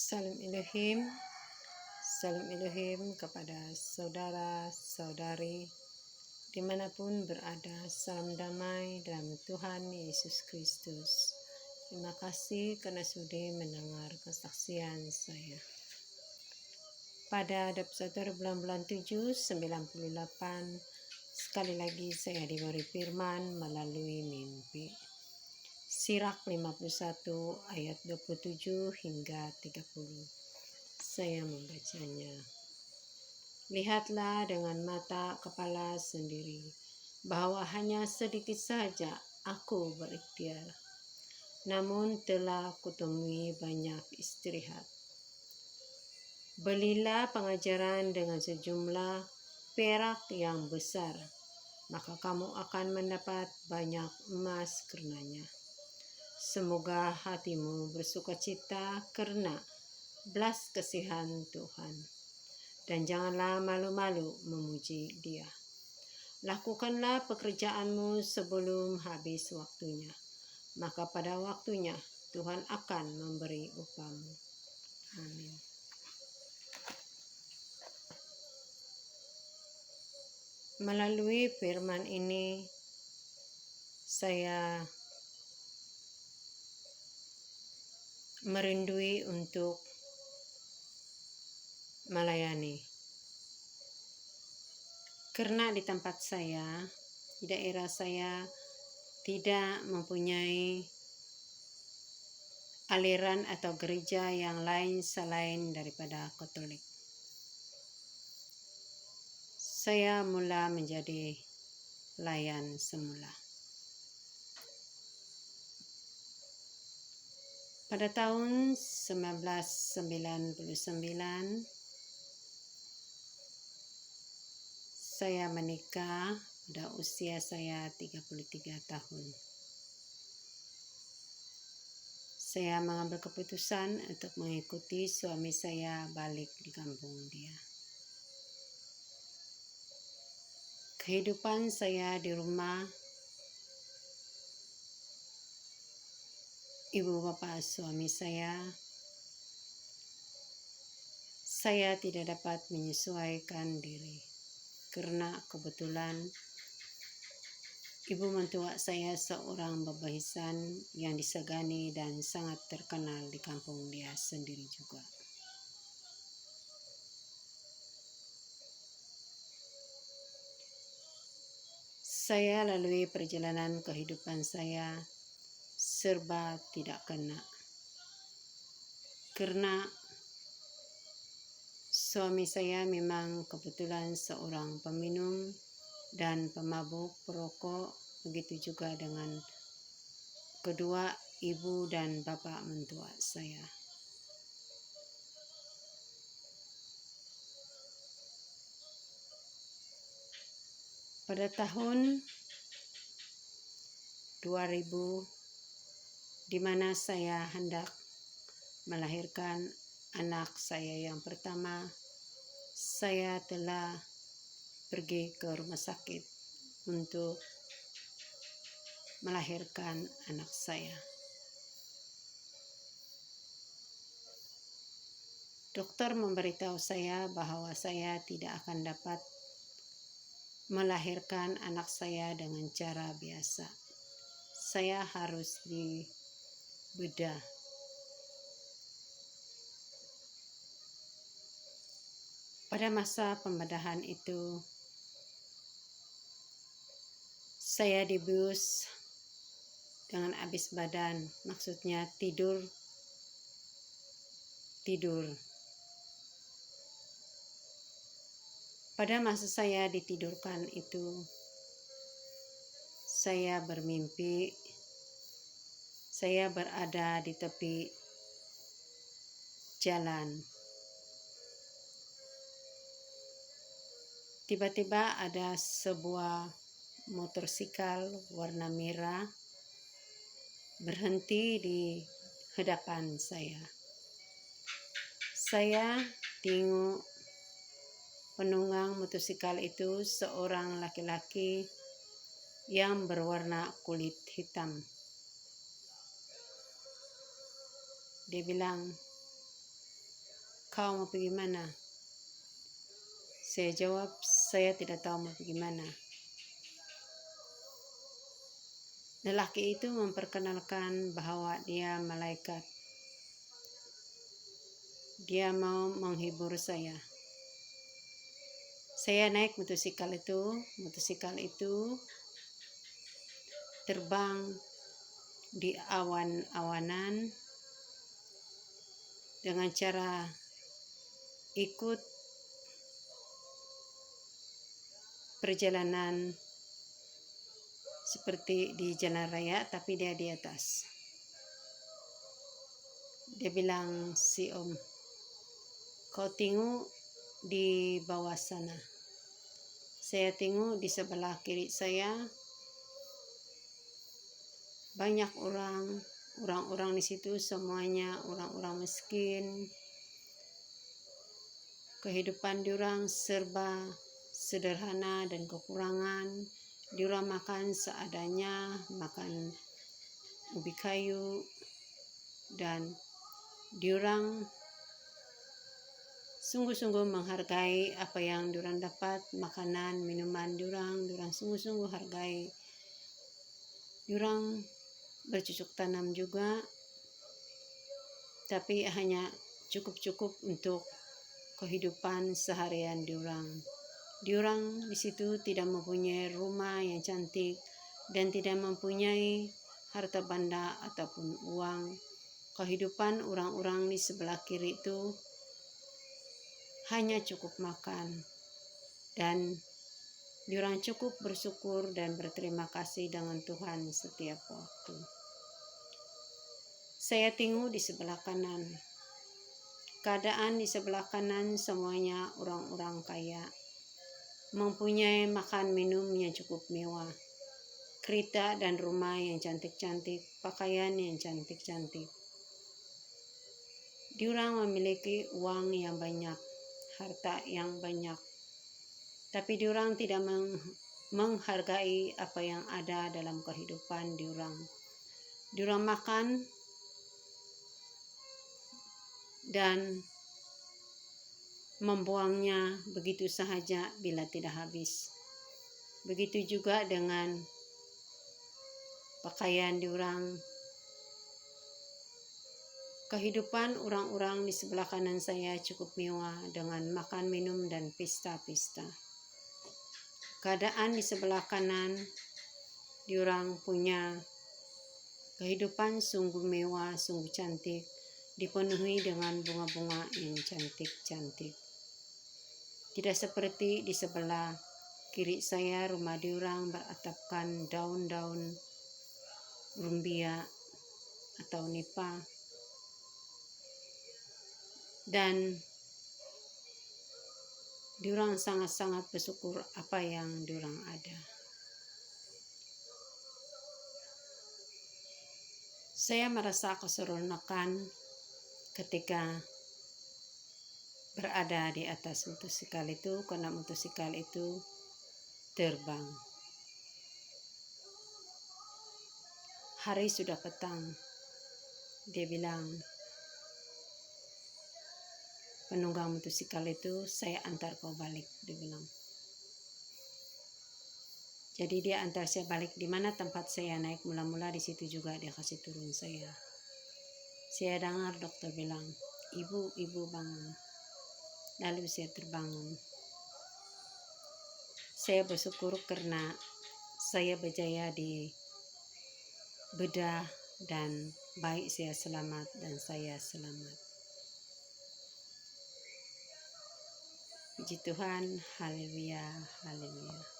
Salam Elohim kepada saudara-saudari dimanapun berada. Salam damai dalam Tuhan Yesus Kristus. Terima kasih karena sudi mendengar kesaksian saya. Pada 21 bulan 7 98, sekali lagi saya diberi firman melalui mimpi. Sirak 51 ayat 27 hingga 30. Saya membacanya. Lihatlah dengan mata kepala sendiri bahwa hanya sedikit saja aku berikhtiar, namun telah kutemui banyak istirahat. Belilah pengajaran dengan sejumlah perak yang besar, maka kamu akan mendapat banyak emas karenanya. Semoga hatimu bersukacita karena belas kasihan Tuhan, dan janganlah malu-malu memuji Dia. Lakukanlah pekerjaanmu sebelum habis waktunya, maka pada waktunya Tuhan akan memberi upamu. Amin. Melalui firman ini, saya merindui untuk melayani. Karena di tempat saya, di daerah saya, tidak mempunyai aliran atau gereja yang lain selain daripada Katolik. Saya mula menjadi layan semula. Pada tahun 1999, saya menikah pada usia saya 33 tahun. Saya mengambil keputusan untuk mengikuti suami saya balik di kampung dia. Kehidupan saya di rumah ibu bapak suami saya tidak dapat menyesuaikan diri. Karena kebetulan ibu mentua saya seorang babahisan yang disegani dan sangat terkenal di kampung dia sendiri juga. Saya lalui perjalanan kehidupan saya serba tidak kena. Karena suami saya memang kebetulan seorang peminum dan pemabuk perokok, begitu juga dengan kedua ibu dan bapak mentua saya. Pada tahun 2000, di mana saya hendak melahirkan anak saya yang pertama, saya telah pergi ke rumah sakit untuk melahirkan anak saya. Dokter memberitahu saya bahwa saya tidak akan dapat melahirkan anak saya dengan cara biasa. Saya harus dibedah. Pada masa pembedahan itu, saya dibius dengan habis badan, maksudnya tidur. Pada masa saya ditidurkan itu, saya bermimpi saya berada di tepi jalan. Tiba-tiba ada sebuah motorsikal warna merah berhenti di hadapan saya. Saya tengok penunggang motorsikal itu seorang laki-laki yang berwarna kulit hitam. Dia bilang, kau mau pergi mana? Saya jawab, saya tidak tahu mau pergi mana. Lelaki itu memperkenalkan bahwa dia malaikat. Dia mau menghibur saya. Saya naik motosikal itu. Motosikal itu terbang di awan-awanan dengan cara ikut perjalanan seperti di jalan raya, tapi dia di atas. Dia bilang, si Om, kau tengok di bawah sana. Saya tengok di sebelah kiri saya, banyak orang-orang di situ semuanya orang-orang miskin. Kehidupan diorang serba sederhana dan kekurangan. Diorang makan seadanya, makan ubi kayu, dan diorang sungguh-sungguh menghargai apa yang diorang dapat, makanan, minuman diorang sungguh-sungguh hargai. Diorang bercocok tanam juga, tapi hanya cukup-cukup untuk kehidupan seharian diorang. Diorang di situ tidak mempunyai rumah yang cantik dan tidak mempunyai harta benda ataupun uang. Kehidupan orang-orang di sebelah kiri itu hanya cukup makan, dan diorang cukup bersyukur dan berterima kasih dengan Tuhan setiap waktu. Saya tengok di sebelah kanan. Keadaan di sebelah kanan semuanya orang-orang kaya, mempunyai makan minum yang cukup mewah, kereta dan rumah yang cantik-cantik, pakaian yang cantik-cantik. Diorang memiliki uang yang banyak, harta yang banyak, tapi diorang tidak menghargai apa yang ada dalam kehidupan diorang. Diorang makan dan membuangnya begitu sahaja bila tidak habis. Begitu juga dengan pakaian diorang. Kehidupan orang-orang di sebelah kanan saya cukup mewah dengan makan, minum, dan pesta-pesta. Keadaan di sebelah kanan, diorang punya kehidupan sungguh mewah, sungguh cantik, dipenuhi dengan bunga-bunga yang cantik-cantik. Tidak seperti di sebelah kiri saya, rumah diorang beratapkan daun-daun rumbia atau nipah, dan diorang sangat-sangat bersyukur apa yang diorang ada. Saya merasa keseronokan ketika berada di atas motosikal itu, karena motosikal itu terbang. Hari sudah petang. Dia bilang, penunggang motosikal itu, saya antar kau balik, dia bilang. Jadi dia antar saya balik di mana tempat saya naik mula-mula, di situ juga dia kasih turun saya. Saya dengar dokter bilang, ibu bangun. Lalu saya terbangun. Saya bersyukur karena saya berjaya di bedah dan baik saya selamat dan saya selamat. Puji Tuhan, haleluya, haleluya.